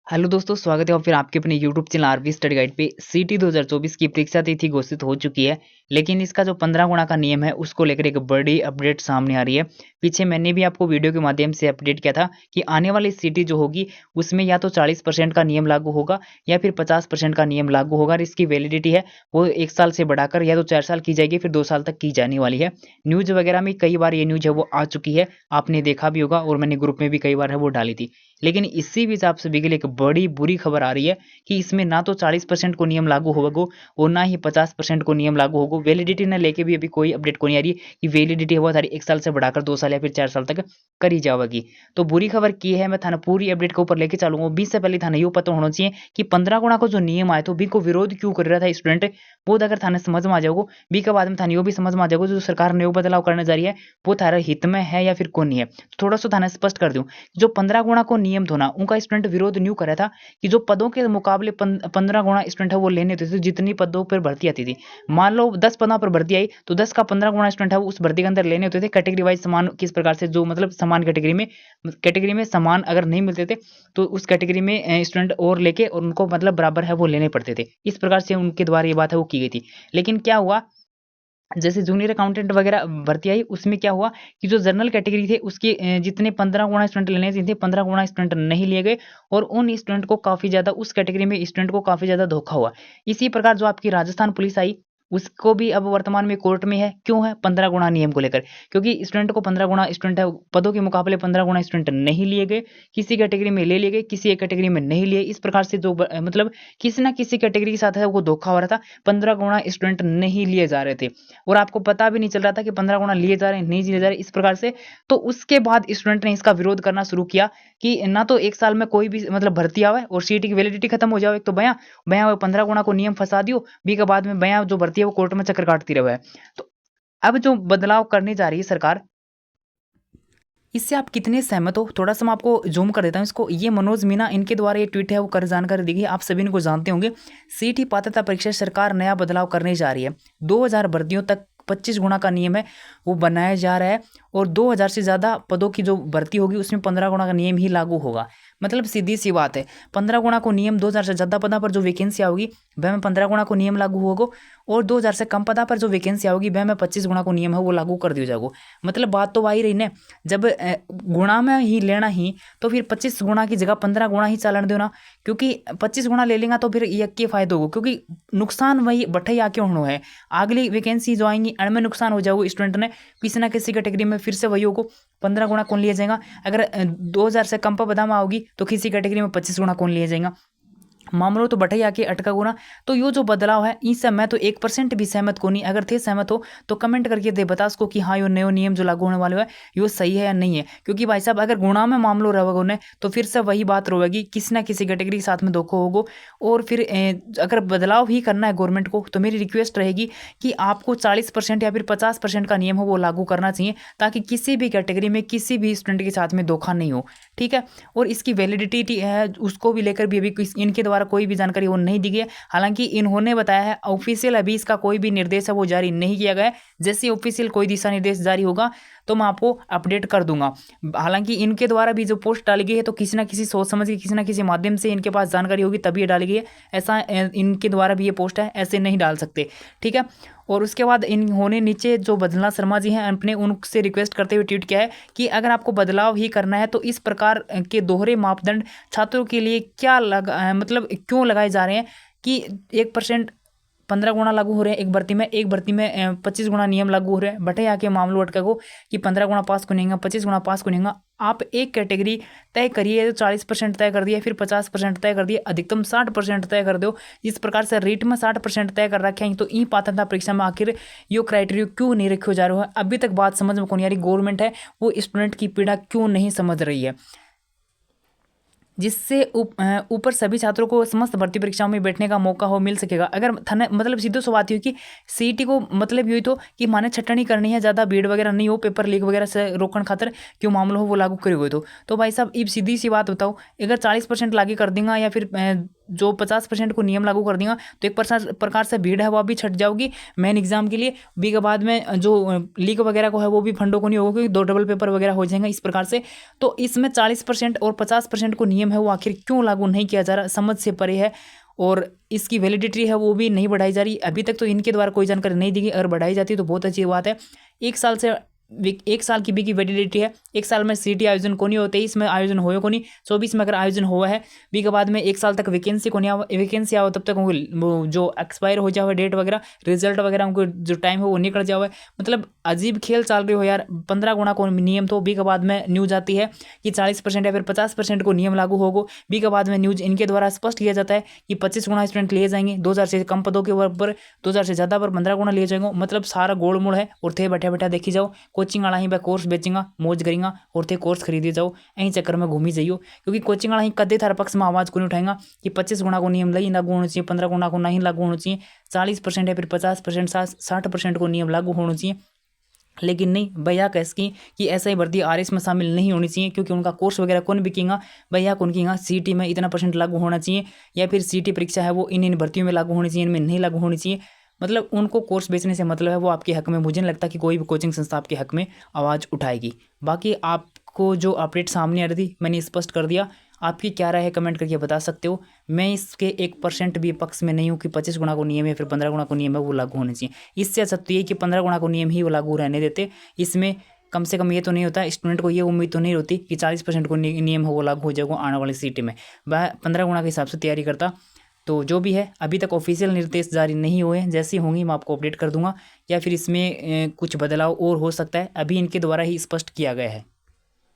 Hello दोस्तों, स्वागत है और फिर आपके अपने YouTube channel RV study guide पे। सीटी 2024 की परीक्षा तिथि घोषित हो चुकी है, लेकिन इसका जो 15 गुणा का नियम है उसको लेकर एक बड़ी अपडेट सामने आ रही है। पीछे मैंने भी आपको वीडियो के माध्यम से अपडेट किया था कि आने वाली सीटी जो होगी उसमें या तो 40% का नियम लागू होगा या फिर 50% का नियम लागू होगा और इसकी वैलिडिटी है वो 1 साल से बढ़ाकर या तो 4 साल की जाएगी, फिर 2 साल तक की जाने वाली है। न्यूज़ वगैरह में कई बार ये न्यूज़ है वो आ चुकी है, आपने देखा भी होगा और मैंने ग्रुप में भी कई बार है वो डाली थी। लेकिन इसी बीच आप सभी के लिए एक बड़ी बुरी खबर आ रही है कि इसमें ना तो 40% को नियम लागू होगा और ना ही 50% को नियम लागू होगा। वैलिडिटी ने लेके भी अभी कोई अपडेट को नहीं आ रही कि वैलिडिटी है वो थारी 1 साल से बढ़ाकर 2 साल या फिर 4 साल तक करी जाएगी। तो बुरी खबर की है, मैं थाना पूरी अपडेट के ऊपर लेके चलूंगा। 20 से पहले थाना यो पता होना चाहिए कि 15 गुणा को जो नियम आए तो बी को विरोध क्यों कर रहा था स्टूडेंट, वो अगर थाने समझ में आ जाओगे बी के बाद में थाने यो भी समझ में आ जाएगा जो सरकार ने बदलाव करने जा रही है वो थारे हित में है या फिर कौन नहीं है। थोड़ा सा थाने स्पष्ट कर दूं, जो 15 गुणा को नियम था ना उनका स्टूडेंट विरोध न्यू करा था कि जो पदों के मुकाबले 15 गुणा स्टूडेंट है वो लेने होते थे। जितनी पदों पर भर्ती आती थी, मान लो 10 पदों पर भर्ती आई तो 10 का 15 गुणा स्टूडेंट है वो उस भर्ती के अंदर लेने होते थे। कैटेगरी वाइज समान किस प्रकार से जो मतलब समान कैटेगरी में समान अगर नहीं मिलते थे तो उस कैटेगरी में स्टूडेंट और लेके और उनको मतलब बराबर है वो लेने पड़ते थे। इस प्रकार से उनके द्वारा ये बात है वो की गई थी। लेकिन क्या हुआ, जैसे जूनियर अकाउंटेंट वगैरह भर्ती आई उसमें क्या हुआ कि जो जनरल कैटेगरी थे उसके जितने 15 गुणा स्टूडेंट लेने थे 15 गुणा स्टूडेंट नहीं लिए गए और उन स्टूडेंट को काफी ज्यादा उस कैटेगरी में स्टूडेंट को काफी ज्यादा धोखा हुआ। इसी प्रकार जो आपकी राजस्थान पुलिस आई उसको भी अब वर्तमान में कोर्ट में है। क्यों है? 15 गुणा नियम को लेकर, क्योंकि स्टूडेंट को 15 गुणा स्टूडेंट है पदों के मुकाबले 15 गुणा स्टूडेंट नहीं लिए गए। किसी कैटेगरी में ले लिए गए, किसी एक कैटेगरी में नहीं लिए। इस प्रकार से जो मतलब किसी ना किसी कैटेगरी के साथ है वो धोखा हो रहा था। 15 गुणा स्टूडेंट नहीं लिए जा रहे थे और आपको पता भी नहीं चल रहा था कि 15 गुना लिए जा रहे हैं नहीं लिए जा रहे इस प्रकार से। तो उसके बाद स्टूडेंट ने इसका विरोध करना शुरू किया कि ना तो 1 साल में कोई भी मतलब भर्ती आवे और सीटी की वैलिडिटी खत्म हो जाए। एक तो बया बया 15 गुना को नियम फंसा दियो, बी के बाद में बया जो भर्ती है वो कोर्ट में चक्कर काटती रहे। तो अब जो बदलाव करने जा रही है सरकार, इससे आप कितने सहमत हो? थोड़ा सा मैं आपको जूम कर देता हूँ इसको। ये मनोज मीना इनके द्वारा ये ट्वीट है वो कर जानकारी दी गई, आप सभी इनको जानते होंगे। सीटी पात्रता परीक्षा सरकार नया बदलाव करने जा रही है। 2000 भर्तियों तक 25 गुणा का नियम है वो बनाया जा रहा है और 2000 से ज़्यादा पदों की जो भर्ती होगी उसमें 15 गुणा का नियम ही लागू होगा। मतलब सीधी सी बात है, 15 गुणा को नियम 2000 से ज़्यादा पदों पर जो वैकेंसी होगी वह में 15 गुणा को नियम लागू होगा और 2000 से कम पदों पर जो वैकेंसी होगी वह में 25 गुणा को नियम है वो लागू कर दिया जाएगा। मतलब बात तो वही रही ना, जब गुणा में ही लेना ही तो फिर 25 गुणा की जगह 15 गुणा ही चालन देना, क्योंकि 25 गुणा ले लेंगे तो फिर ये के फायदा होगा, क्योंकि नुकसान वही बठई आके होना है। अगली वैकेंसी जो आएंगी अनमें नुकसान हो जाएगा स्टूडेंट ने किसी ना किसी कैटेगरी में, फिर से वही होगा 15 गुणा कौन लिया जाएगा। अगर 2000 से कम पर बदाम आओगी तो किसी कैटेगरी में 25 गुणा कौन लिया जाएगा। मामलो तो बठई आके अटका गुना। तो यो जो बदलाव है इससे मैं तो 1% भी सहमत को नहीं। अगर थे सहमत हो तो कमेंट करके दे बता उसको कि हाँ यो नयो नियम जो लागू होने वाले है यो सही है या नहीं है। क्योंकि भाई साहब अगर गुणा में मामलो रहेगा उन्हें तो फिर से वही बात रहेगी, किसी ना किसी कैटेगरी के साथ में धोखा होगा। और फिर अगर बदलाव ही करना है गवर्नमेंट को तो मेरी रिक्वेस्ट रहेगी कि आपको 40% या फिर 50% का नियम हो वो लागू करना चाहिए, ताकि किसी भी कैटेगरी में किसी भी स्टूडेंट के साथ में धोखा नहीं हो। ठीक है, और इसकी वैलिडिटी है उसको भी लेकर भी अभी इनके द्वारा कोई भी जानकारी वो नहीं दी गई है। हालांकि इन्होंने बताया है ऑफिशियल अभी इसका कोई भी निर्देश है वो जारी नहीं किया गया है। जैसे ऑफिशियल कोई दिशा निर्देश जारी होगा तो मैं आपको अपडेट कर दूंगा। हालांकि इनके द्वारा भी जो पोस्ट डाली गई है तो किसी ना किसी सोच समझ के किसी ना किसी माध्यम से इनके पास जानकारी होगी तभी ये डाली गई है। ऐसा इनके द्वारा भी ये पोस्ट है, ऐसे नहीं डाल सकते। ठीक है, और उसके बाद इन्होंने नीचे जो बदला शर्मा जी हैं अपने उनसे रिक्वेस्ट करते हुए ट्वीट किया है कि अगर आपको बदलाव ही करना है तो इस प्रकार के दोहरे मापदंड छात्रों के लिए क्या मतलब क्यों लगाए जा रहे हैं कि 1% 15 गुणा लागू हो रहे हैं एक भर्ती में 25 गुणा नियम लागू हो रहे हैं। बटे आके मामलो अटका को कि 15 गुणा पास को नहीं 25 गुणा पास को नहीं। आप एक कैटेगरी तय करिए तो 40% तय कर दिया, फिर 50% तय कर दिए, अधिकतम 60% तय कर दो। इस प्रकार से रेट में 60% तय कर रखे हैं तो ई पात्रता परीक्षा में आखिर यो क्राइटेरिया क्यों नहीं रखे जा रहे हो? अभी तक बात समझ में कौन आ रही। गवर्नमेंट है वो स्टूडेंट की पीड़ा क्यों नहीं समझ रही है, जिससे ऊपर सभी छात्रों को समस्त भर्ती परीक्षाओं में बैठने का मौका हो मिल सकेगा। अगर थाने मतलब सीधो सो बात हुई कि सीटी को मतलब यही तो कि माने छटनी करनी है, ज़्यादा भीड़ वगैरह नहीं हो, पेपर लीक वगैरह से रोकने खातर क्यों मामला हो वो लागू करे हुए तो भाई साहब अब सीधी सी बात बताओ, अगर 40% लागू कर देंगे या फिर जो 50% को नियम लागू कर देगा तो एक प्रकार से भीड़ है वो भी छट जाओगी मेन एग्जाम के लिए। बी के बाद में जो लीक वगैरह को है वो भी फंडों को नहीं होगा, क्योंकि 2 डबल पेपर वगैरह हो जाएंगे इस प्रकार से। तो इसमें 40% और 50% को नियम है वो आखिर क्यों लागू नहीं किया जा रहा, समझ से परे है। और इसकी वैलिडिटी है वो भी नहीं बढ़ाई जा रही अभी तक, तो इनके द्वारा कोई जानकारी नहीं दी गई। अगर बढ़ाई जाती तो बहुत अच्छी बात है। 1 साल की बी की वैलिडिटी है। 1 साल में सीटी आयोजन को नहीं हो, 23 में आयोजन हो को नहीं, 24 में अगर आयोजन हुआ है बी के बाद में 1 साल तक वैकेंसी को नहीं वैकेंसी आओ तब तक वो जो एक्सपायर हो जाए डेट वगैरह, रिजल्ट वगैरह उनको जो टाइम है वो निकल जाए। मतलब अजीब खेल चल रही हो यार। 15 गुना को नियम तो बी के बाद में न्यूज आती है कि 40% या फिर 50% को नियम लागू होगा। बी के बाद में न्यूज इनके द्वारा स्पष्ट किया जाता है कि 25 गुना स्टूडेंट लिए जाएंगे, 2000 से कम पदों के ऊपर 2000 से ज़्यादा पर 15 गुना लिए जाएंगे। मतलब सारा गोलमोल है। और थे बैठे बैठा देखी जाओ कोचिंग वाला ही कोर्स बेचेगा, मौज करेगा और थे कोर्स खरीदी जाओ, यहीं चक्कर में घूमी जाइयो। क्योंकि कोचिंग वाला ही कदे थारा पक्ष में आवाज़ को नहीं उठाएगा कि 25 गुना को नियम नहीं लागू होना चाहिए, 15 गुना को नहीं लागू होना चाहिए, 40% या फिर 50% 60% को नियम लागू होना चाहिए। लेकिन नहीं, भैया कैसे कि ऐसा ही भर्ती आरएस में शामिल नहीं होनी चाहिए, क्योंकि उनका कोर्स वगैरह कौन बिकेगा भैया, कौन की सीटी में इतना % लागू होना चाहिए, या फिर सीटी परीक्षा है वो इन भर्तियों में लागू होनी चाहिए, इनमें नहीं लागू होनी चाहिए। मतलब उनको कोर्स बेचने से मतलब है वो आपके हक में, मुझे नहीं लगता कि कोई भी कोचिंग संस्था आपके हक में आवाज़ उठाएगी। बाकी आपको जो अपडेट सामने आ रही थी मैंने स्पष्ट कर दिया। आपकी क्या राय है कमेंट करके बता सकते हो। मैं इसके 1% भी पक्ष में नहीं हूँ कि 25 गुना को नियम है फिर 15 गुना को नियम है वो लागू होने चाहिए। इससे अच्छा तो ये कि 15 गुना को नियम ही वो लागू रहने देते। इसमें कम से कम ये तो नहीं होता, स्टूडेंट को ये उम्मीद तो नहीं होती कि 40% को नियम हो वो लागू हो जाएगा आने वाली सीटी में। वह 15 गुना के हिसाब से तैयारी करता। तो जो भी है अभी तक ऑफिशियल निर्देश जारी नहीं हुए हैं, जैसे होंगी मैं आपको अपडेट कर दूंगा, या फिर इसमें कुछ बदलाव और हो सकता है, अभी इनके द्वारा ही स्पष्ट किया गया है।